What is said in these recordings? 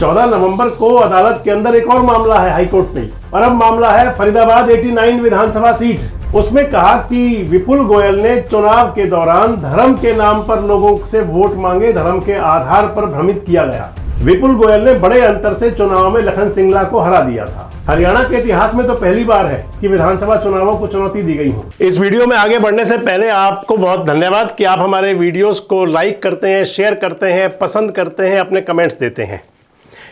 14 नवंबर को अदालत के अंदर एक और मामला है हाईकोर्ट में, और अब मामला है फरीदाबाद 89 विधानसभा सीट। उसमें कहा कि विपुल गोयल ने चुनाव के दौरान धर्म के नाम पर लोगों से वोट मांगे, धर्म के आधार पर भ्रमित किया गया। विपुल गोयल ने बड़े अंतर से चुनाव में लखन सिंगला को हरा दिया था। हरियाणा के इतिहास में तो पहली बार है कि विधानसभा चुनावों को चुनौती दी गई हो। इस वीडियो में आगे बढ़ने से पहले आपको बहुत धन्यवाद कि आप हमारे वीडियोस को लाइक करते हैं, शेयर करते हैं, पसंद करते हैं, अपने कमेंट्स देते हैं।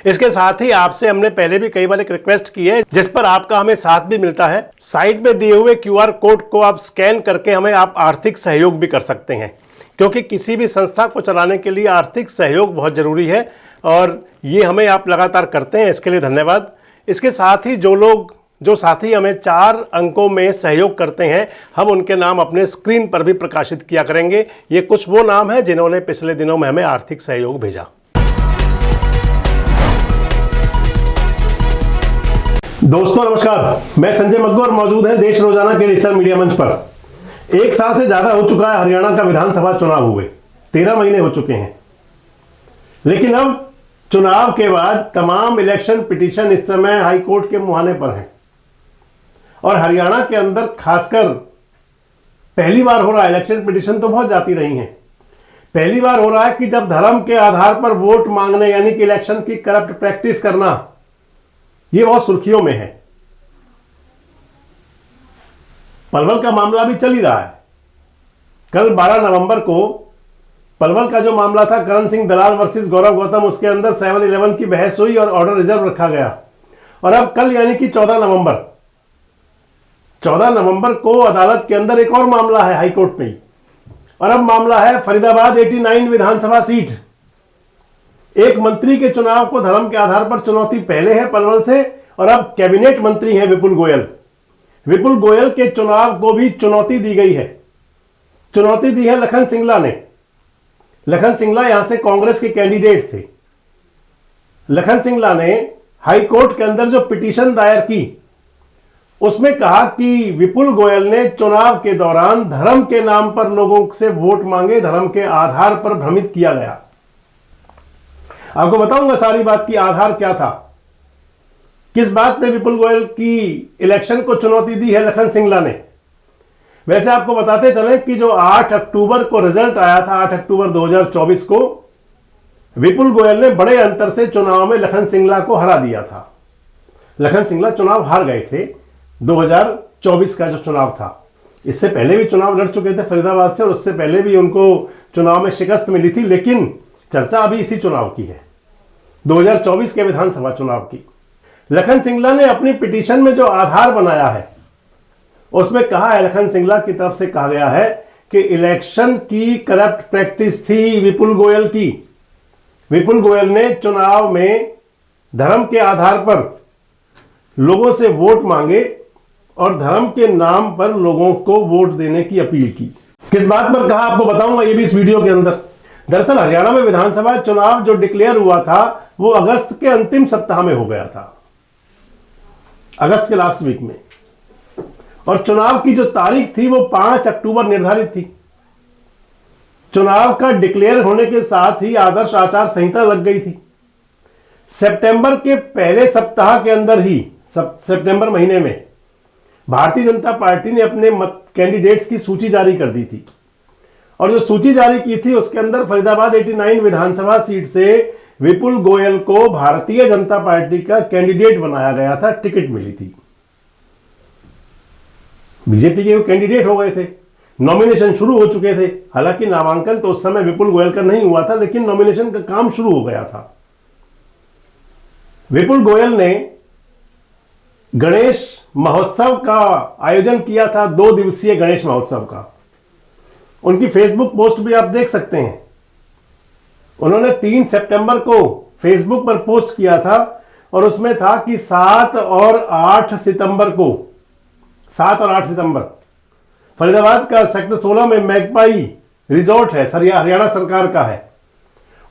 इसके साथ ही आपसे हमने पहले भी कई बार एक रिक्वेस्ट की है जिस पर आपका हमें साथ भी मिलता है। साइड में दिए हुए QR कोड को आप स्कैन करके हमें आप आर्थिक सहयोग भी कर सकते हैं, क्योंकि किसी भी संस्था को चलाने के लिए आर्थिक सहयोग बहुत जरूरी है और ये हमें आप लगातार करते हैं, इसके लिए धन्यवाद। इसके साथ ही जो साथी हमें 4 अंकों में सहयोग करते हैं, हम उनके नाम अपने स्क्रीन पर भी प्रकाशित किया करेंगे। ये कुछ वो नाम हैं जिन्होंने पिछले दिनों में हमें आर्थिक सहयोग भेजा। दोस्तों नमस्कार, मैं संजय मग्गू और मौजूद हैं देश रोजाना के डिजिटल मीडिया मंच पर। 1 साल से ज्यादा हो चुका है हरियाणा का विधानसभा चुनाव हुए, 13 महीने हो चुके हैं। लेकिन अब चुनाव के बाद तमाम इलेक्शन पिटीशन इस समय हाईकोर्ट के मुहाने पर हैं और हरियाणा के अंदर खासकर पहली बार हो रहा है। इलेक्शन पिटीशन तो बहुत जाती रही हैं, पहली बार हो रहा है कि जब धर्म के आधार पर वोट मांगने यानी कि इलेक्शन की करप्ट प्रैक्टिस करना, ये बहुत सुर्खियों में है। पलवल का मामला भी चल ही रहा है। कल 12 नवंबर को पलवल का जो मामला था करण सिंह दलाल वर्सेस गौरव गौतम, उसके अंदर 7-11 की बहस हुई और ऑर्डर रिजर्व रखा गया। और अब कल यानी कि 14 नवंबर को अदालत के अंदर एक और मामला है हाईकोर्ट में, और अब मामला है फरीदाबाद 89 विधानसभा सीट। एक मंत्री के चुनाव को धर्म के आधार पर चुनौती पहले है पलवल से, और अब कैबिनेट मंत्री हैं विपुल गोयल। विपुल गोयल के चुनाव को भी चुनौती दी गई है। चुनौती दी है लखन सिंगला ने। लखन सिंगला यहां से कांग्रेस के कैंडिडेट थे। लखन सिंगला ने हाईकोर्ट के अंदर जो पिटीशन दायर की, उसमें कहा कि विपुल गोयल ने चुनाव के दौरान धर्म के नाम पर लोगों से वोट मांगे, धर्म के आधार पर भ्रमित किया गया। आपको बताऊंगा सारी बात की आधार क्या था, किस बात पे विपुल गोयल की इलेक्शन को चुनौती दी है लखन सिंगला ने। वैसे आपको बताते चले कि जो 8 अक्टूबर को रिजल्ट आया था, 8 अक्टूबर 2024 को विपुल गोयल ने बड़े अंतर से चुनाव में लखन सिंगला को हरा दिया था। लखन सिंगला चुनाव हार गए थे 2024 का जो चुनाव था। इससे पहले भी चुनाव लड़ चुके थे फरीदाबाद से, और उससे पहले भी उनको चुनाव में शिकस्त मिली थी। लेकिन चर्चा अभी इसी चुनाव की है, 2024 के विधानसभा चुनाव की। लखन सिंगला ने अपनी पिटीशन में जो आधार बनाया है, उसमें कहा है, लखन सिंगला की तरफ से कहा गया है कि इलेक्शन की करप्ट प्रैक्टिस थी विपुल गोयल की। विपुल गोयल ने चुनाव में धर्म के आधार पर लोगों से वोट मांगे और धर्म के नाम पर लोगों को वोट देने की अपील की। किस बात पर कहा आपको बताऊंगा ये भी इस वीडियो के अंदर। दरअसल हरियाणा में विधानसभा चुनाव जो डिक्लेयर हुआ था वो अगस्त के अंतिम सप्ताह में हो गया था, अगस्त के लास्ट वीक में, और चुनाव की जो तारीख थी वो 5 अक्टूबर निर्धारित थी। चुनाव का डिक्लेयर होने के साथ ही आदर्श आचार संहिता लग गई थी। सितंबर के पहले सप्ताह के अंदर ही, सितंबर महीने में, भारतीय जनता पार्टी ने अपने कैंडिडेट्स की सूची जारी कर दी थी, और जो सूची जारी की थी उसके अंदर फरीदाबाद 89 विधानसभा सीट से विपुल गोयल को भारतीय जनता पार्टी का कैंडिडेट बनाया गया था, टिकट मिली थी। बीजेपी के वो कैंडिडेट हो गए थे, नॉमिनेशन शुरू हो चुके थे। हालांकि नामांकन तो उस समय विपुल गोयल का नहीं हुआ था, लेकिन नॉमिनेशन का काम शुरू हो गया था। विपुल गोयल ने गणेश महोत्सव का आयोजन किया था, 2 दिवसीय गणेश महोत्सव का। उनकी फेसबुक पोस्ट भी आप देख सकते हैं। उन्होंने 3 सितंबर को फेसबुक पर पोस्ट किया था, और उसमें था कि 7 और 8 सितंबर फरीदाबाद का सेक्टर 16 में मैगपाई रिजॉर्ट है, हरियाणा सरकार का है,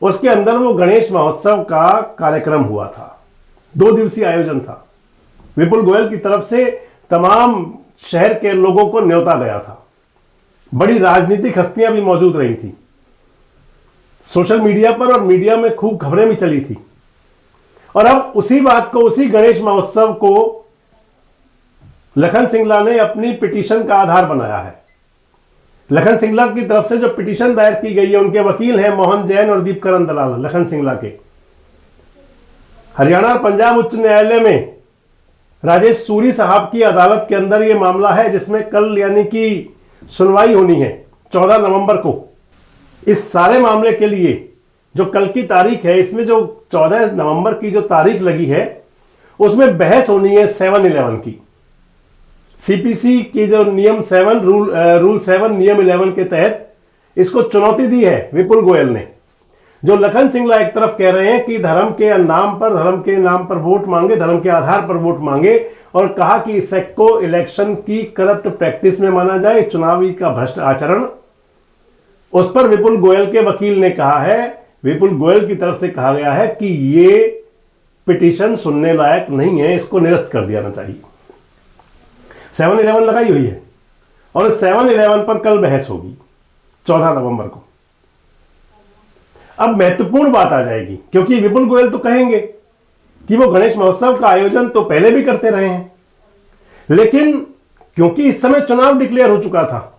उसके अंदर वो गणेश महोत्सव का कार्यक्रम हुआ था। 2 दिवसीय आयोजन था। विपुल गोयल की तरफ से तमाम शहर के लोगों को न्योता गया था। बड़ी राजनीतिक हस्तियां भी मौजूद रही थी। सोशल मीडिया पर और मीडिया में खूब खबरें भी चली थी। और अब उसी बात को, उसी गणेश महोत्सव को लखन सिंगला ने अपनी पिटीशन का आधार बनाया है। लखन सिंगला की तरफ से जो पिटीशन दायर की गई है, उनके वकील हैं मोहन जैन और दीपकरण दलाल, लखन सिंगला के। हरियाणा और पंजाब उच्च न्यायालय में राजेश सूरी साहब की अदालत के अंदर यह मामला है, जिसमें कल यानी कि सुनवाई होनी है 14 नवंबर को। इस सारे मामले के लिए जो कल की तारीख है, इसमें जो 14 नवंबर की जो तारीख लगी है, उसमें बहस होनी है 7-11 की। सीपीसी की जो नियम 7 रूल 7 नियम 11 के तहत इसको चुनौती दी है विपुल गोयल ने। जो लखन सिंगला एक तरफ कह रहे हैं कि धर्म के नाम पर वोट मांगे, धर्म के आधार पर वोट मांगे, और कहा कि इस एक्ट को इलेक्शन की करप्ट प्रैक्टिस में माना जाए, चुनावी का भ्रष्ट आचरण। उस पर विपुल गोयल के वकील ने कहा है, विपुल गोयल की तरफ से कहा गया है कि ये पिटीशन सुनने लायक नहीं है, इसको निरस्त कर दिया जाना चाहिए। 7-11 लगाई हुई है और 7-11 पर कल बहस होगी 14 नवंबर को। अब महत्वपूर्ण बात आ जाएगी, क्योंकि विपुल गोयल तो कहेंगे कि वो गणेश महोत्सव का आयोजन तो पहले भी करते रहे हैं, लेकिन क्योंकि इस समय चुनाव डिक्लेयर हो चुका था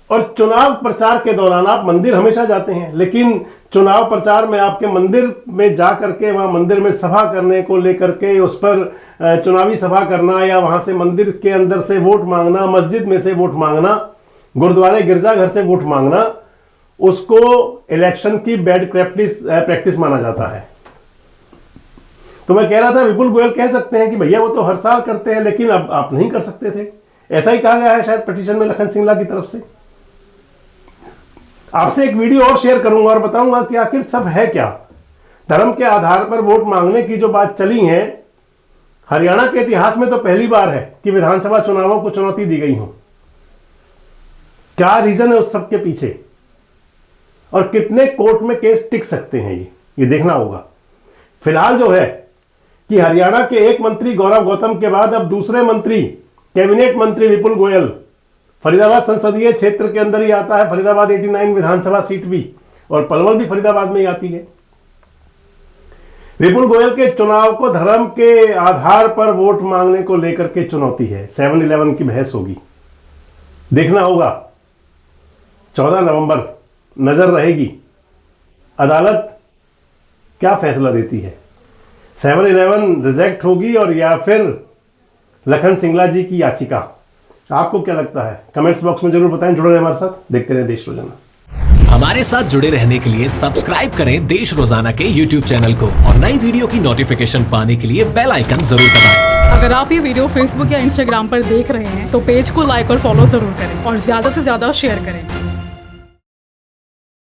और चुनाव प्रचार के दौरान आप मंदिर हमेशा जाते हैं, लेकिन चुनाव प्रचार में आपके मंदिर में जा करके वहां मंदिर में सभा करने को लेकर के उस पर चुनावी सभा करना, या वहां से मंदिर के अंदर से वोट मांगना, मस्जिद में से वोट मांगना, गुरुद्वारे गिरजाघर से वोट मांगना, उसको इलेक्शन की बैड प्रैक्टिस माना जाता है। तो मैं कह रहा था विपुल गोयल कह सकते हैं कि भैया वो तो हर साल करते हैं, लेकिन अब आप नहीं कर सकते थे। ऐसा ही कहा गया है शायद पिटीशन में लखन सिंगला की तरफ से। आपसे एक वीडियो और शेयर करूंगा और बताऊंगा कि आखिर सब है क्या। धर्म के आधार पर वोट मांगने की जो बात चली है, हरियाणा के इतिहास में तो पहली बार है कि विधानसभा चुनावों को चुनौती दी गई हो। क्या रीजन है उस सब के पीछे, और कितने कोर्ट में केस टिक सकते हैं, ये देखना होगा। फिलहाल जो है कि हरियाणा के एक मंत्री गौरव गौतम के बाद अब दूसरे मंत्री, कैबिनेट मंत्री विपुल गोयल, फरीदाबाद संसदीय क्षेत्र के अंदर ही आता है, फरीदाबाद 89 विधानसभा सीट भी, और पलवल भी फरीदाबाद में ही आती है। विपुल गोयल के चुनाव को धर्म के आधार पर वोट मांगने को लेकर के चुनौती है। 7-11 की बहस होगी, देखना होगा। 14 नवंबर नजर रहेगी अदालत क्या फैसला देती है। 7-11 रिजेक्ट होगी और या फिर लखन सिंगला जी की याचिका। आपको क्या लगता है? कमेंट्स बॉक्स में जरूर बताएं। जुड़े रहें हमारे साथ, देखते रहें देश रोजाना। हमारे साथ जुड़े रहने के लिए सब्सक्राइब करें देश रोजाना के YouTube चैनल को, और नई वीडियो की नोटिफिकेशन पाने के लिए बेल आइकन जरूर दबाएं। अगर आप ये वीडियो Facebook या Instagram पर देख रहे हैं तो पेज को लाइक और फॉलो जरूर करें और ज्यादा से ज्यादा शेयर करें।